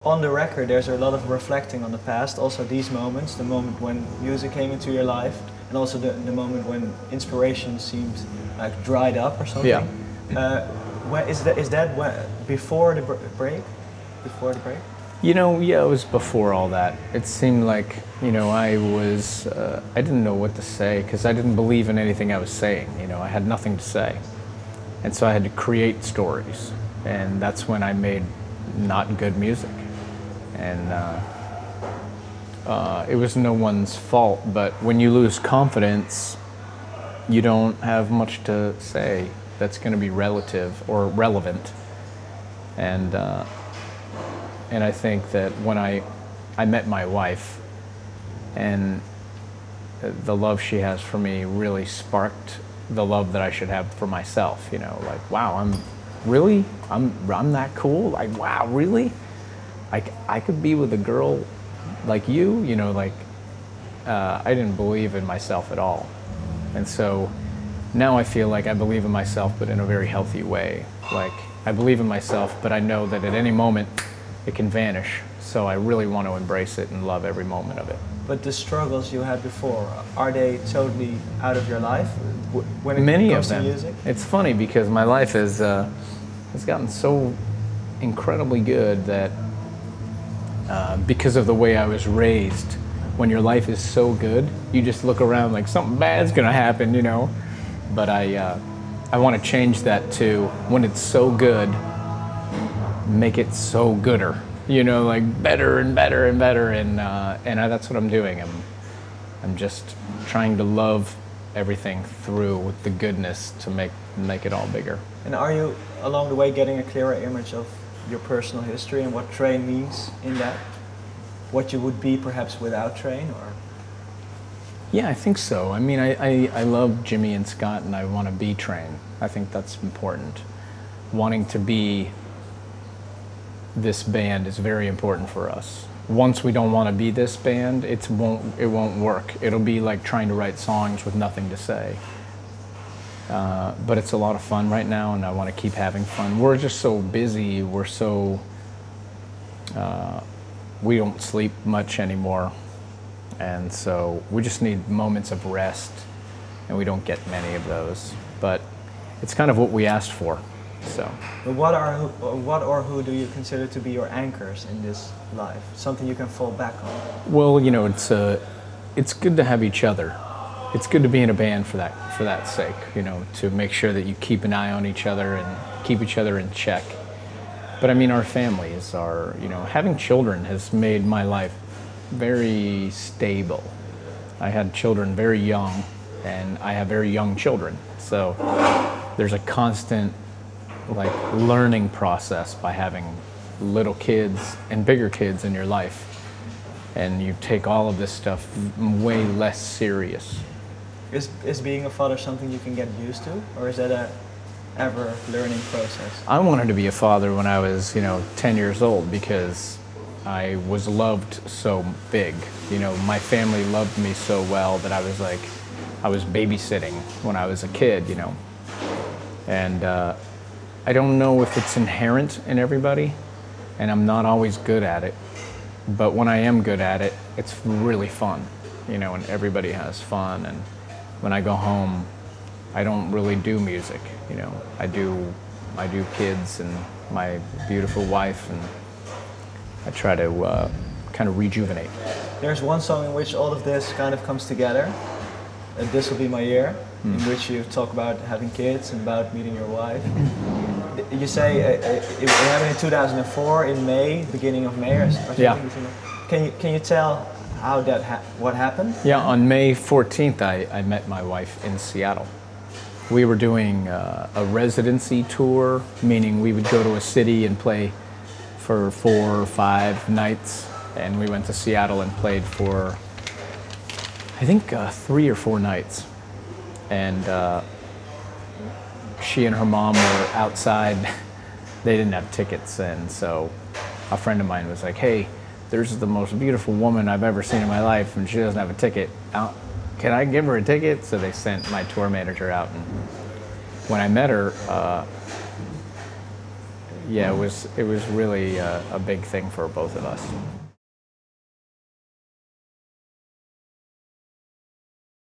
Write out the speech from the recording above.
on the record, there's a lot of reflecting on the past, also these moments, the moment when music came into your life, and also the moment when inspiration seemed like dried up or something. Yeah. Is that when, before the break? Before the break? You know, yeah, it was before all that. It seemed like, you know, I didn't know what to say because I didn't believe in anything I was saying. You know, I had nothing to say. And so I had to create stories. And that's when I made not good music. And it was no one's fault, but when you lose confidence, you don't have much to say that's going to be relative or relevant. And I think that when I met my wife, and the love she has for me really sparked the love that I should have for myself. You know, like, wow, I'm that cool. Like, wow, really? Like, I could be with a girl like you. You know, like, I didn't believe in myself at all, and so now I feel like I believe in myself, but in a very healthy way. Like, I believe in myself, but I know that at any moment it can vanish. So I really want to embrace it and love every moment of it. But the struggles you had before, are they totally out of your life when it Many comes of them. to music? It's funny because my life has gotten so incredibly good that because of the way I was raised, when your life is so good, you just look around like something bad's gonna happen, you know. But I want to change that to when it's so good, make it so gooder. You know, like better and better and better, and that's what I'm doing. I'm just trying to love everything through with the goodness to make it all bigger. And are you along the way getting a clearer image of your personal history and what Train means in that? What you would be perhaps without Train, or? Yeah, I think so. I mean, I love Jimmy and Scott, and I want to be Train. I think that's important. Wanting to be this band is very important for us. Once we don't want to be this band, it won't work. It'll be like trying to write songs with nothing to say. But it's a lot of fun right now, and I want to keep having fun. We're just so busy. We're so we don't sleep much anymore, and so we just need moments of rest, and we don't get many of those. But it's kind of what we asked for. So. But what or who do you consider to be your anchors in this life? Something you can fall back on? Well, you know, it's good to have each other. It's good to be in a band for that sake, you know, to make sure that you keep an eye on each other and keep each other in check. But I mean, our families are, you know, having children has made my life very stable. I had children very young, and I have very young children. So there's a constant like learning process by having little kids and bigger kids in your life, and you take all of this stuff way less serious. Is being a father something you can get used to, or is that a ever learning process? I wanted to be a father when I was, you know, 10 years old because I was loved so big. You know, my family loved me so well that I was babysitting when I was a kid, you know. And I don't know if it's inherent in everybody, and I'm not always good at it, but when I am good at it, it's really fun, you know, and everybody has fun. And when I go home, I don't really do music, you know. I do kids and my beautiful wife, and I try to kind of rejuvenate. There's one song in which all of this kind of comes together. This Will Be My Year, in which you talk about having kids and about meeting your wife. You say it happened in 2004 in May, beginning of May, or something. Yeah. Can you tell how what happened? Yeah, on May 14th, I met my wife in Seattle. We were doing a residency tour, meaning we would go to a city and play for 4 or 5 nights, and we went to Seattle and played for, I think, 3 or 4 nights. And she and her mom were outside. They didn't have tickets, and so a friend of mine was like, hey, there's the most beautiful woman I've ever seen in my life, and she doesn't have a ticket. Can I give her a ticket? So they sent my tour manager out, and when I met her, yeah, it was really a big thing for both of us.